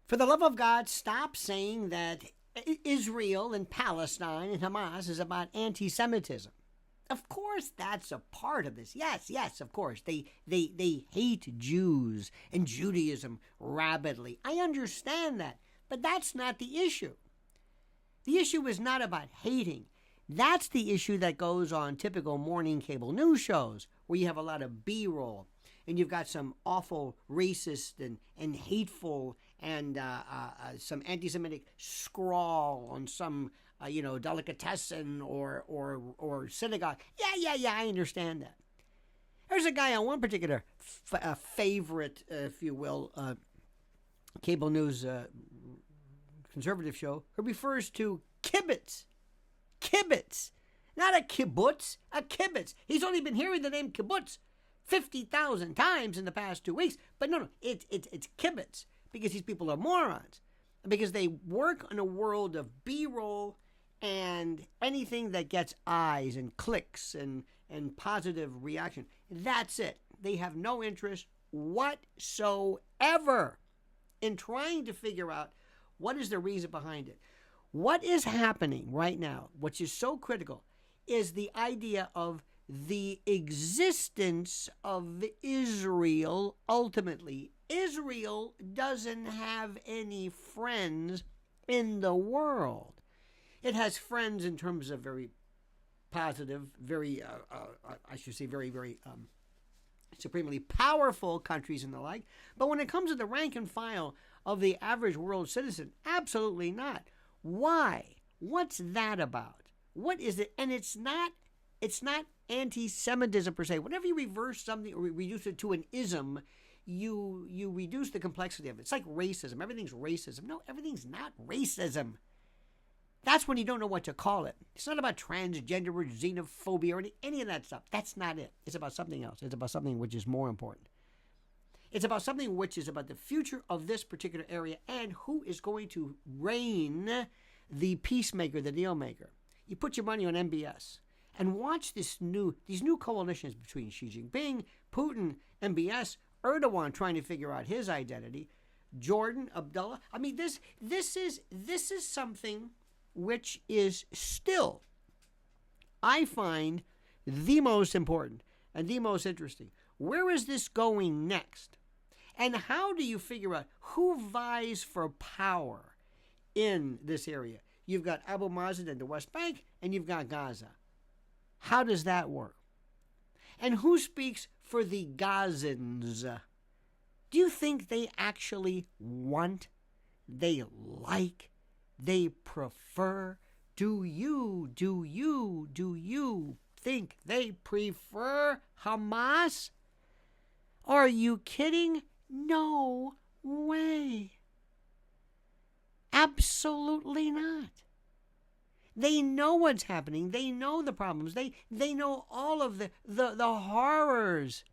For the love of God, stop saying that Israel and Palestine and Hamas is about anti-Semitism. Of course, that's a part of this. Yes, of course. They hate Jews and Judaism rabidly. I understand that, but that's not the issue. The issue is not about hating. That's the issue that goes on typical morning cable news shows where you have a lot of B-roll and you've got some awful racist and hateful and some anti-Semitic scrawl on some delicatessen or synagogue. Yeah, I understand that. There's a guy on one particular favorite, if you will, cable news conservative show who refers to kibbutz. Kibbutz. Not a kibbutz, a kibbutz. He's only been hearing the name kibbutz 50,000 times in the past 2 weeks. But no, it's kibbutz because these people are morons. Because they work in a world of B-roll and anything that gets eyes and clicks and positive reaction. That's it. They have no interest whatsoever in trying to figure out what is the reason behind it. What is happening right now, which is so critical, is the idea of the existence of Israel ultimately. Israel doesn't have any friends in the world. It has friends in terms of very positive, very, very supremely powerful countries and the like. But when it comes to the rank and file of the average world citizen, absolutely not. Why? What's that about? What is it? And it's not anti-Semitism per se. Whenever you reverse something or reduce it to an ism, you reduce the complexity of it. It's like racism. Everything's racism. No, everything's not racism. That's when you don't know what to call it. It's not about transgender or xenophobia or any of that stuff. That's not it. It's about something else. It's about something which is more important. It's about something which is about the future of this particular area and who is going to reign the peacemaker, the deal maker. You put your money on MBS and watch these new coalitions between Xi Jinping, Putin, MBS, Erdogan trying to figure out his identity, Jordan, Abdullah. I mean, this is something which is still, I find, the most important and the most interesting. Where is this going next? And how do you figure out who vies for power in this area? You've got Abu Mazen in the West Bank, and you've got Gaza. How does that work? And who speaks for the Gazans? Do you think they actually want, they like, they prefer? Do you think they prefer Hamas? Are you kidding? No way. Absolutely not. They know what's happening. They know the problems. They know all of the horrors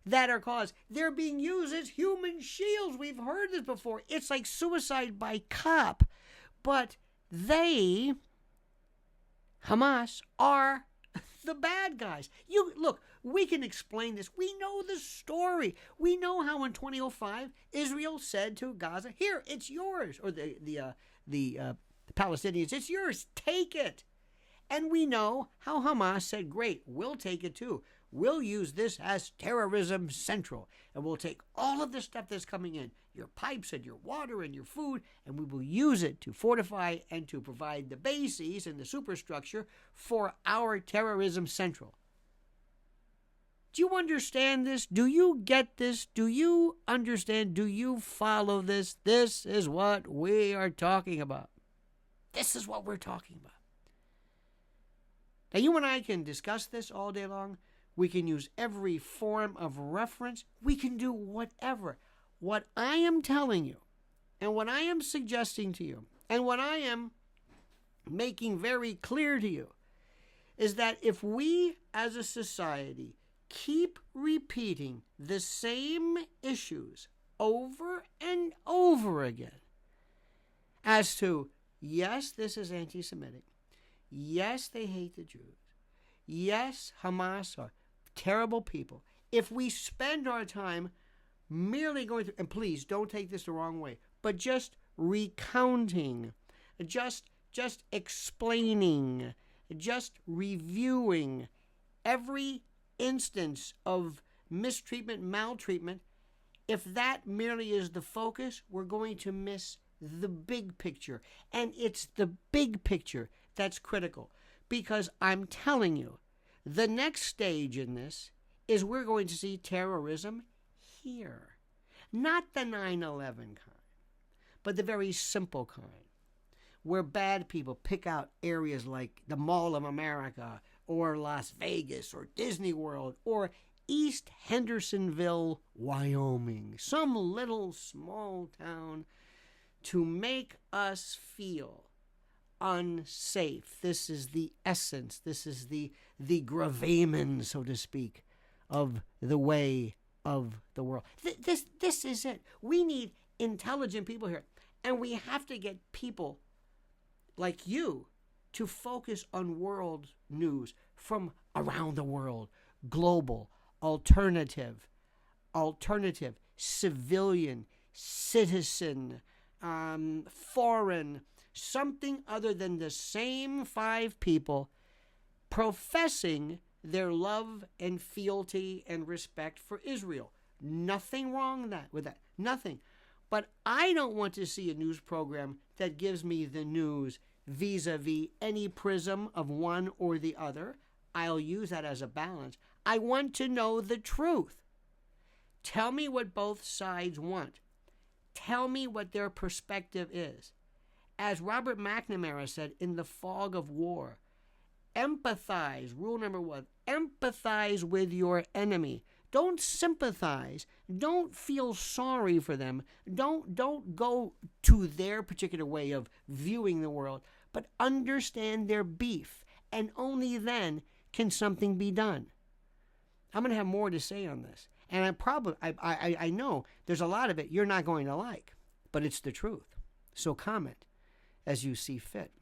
that are caused. They're being used as human shields. We've heard this before. It's like suicide by cop. But they, Hamas, are the bad guys. Look, we can explain this. We know the story. We know how in 2005 Israel said to Gaza, "Here, it's yours," or the Palestinians, "It's yours. Take it." And we know how Hamas said, "Great, we'll take it too. We'll use this as terrorism central, and we'll take all of the stuff that's coming in, your pipes and your water and your food, and we will use it to fortify and to provide the bases and the superstructure for our terrorism central." Do you understand this? Do you get this? Do you understand? Do you follow this? This is what we are talking about. This is what we're talking about. Now, you and I can discuss this all day long. We can use every form of reference. We can do whatever. What I am telling you, and what I am suggesting to you, and what I am making very clear to you, is that if we as a society keep repeating the same issues over and over again as to, yes, this is anti-Semitic. Yes, they hate the Jews. Yes, Hamas are terrible people. If we spend our time merely going through, and please don't take this the wrong way, but just recounting, just explaining, just reviewing every instance of mistreatment, maltreatment. If that merely is the focus, we're going to miss the big picture. And it's the big picture that's critical, because I'm telling you, the next stage in this is we're going to see terrorism here. Not the 9/11 kind, but the very simple kind, where bad people pick out areas like the Mall of America or Las Vegas or Disney World or East Hendersonville, Wyoming, some little small town, to make us feel unsafe. This is the essence, this is the gravamen, so to speak, of the way of the world. This is it. We need intelligent people here, and we have to get people like you to focus on world news from around the world, global, alternative, civilian, citizen, foreign, something other than the same five people professing their love and fealty and respect for Israel. Nothing wrong with that. Nothing. But I don't want to see a news program that gives me the news vis-a-vis any prism of one or the other. I'll use that as a balance. I want to know the truth. Tell me what both sides want. Tell me what their perspective is. As Robert McNamara said in The Fog of War, empathize. Rule number 1, empathize with your enemy. Don't sympathize. Don't feel sorry for them. Don't go to their particular way of viewing the world, but understand their beef. And only then can something be done. I'm going to have more to say on this. And I know there's a lot of it you're not going to like, but it's the truth. So comment as you see fit.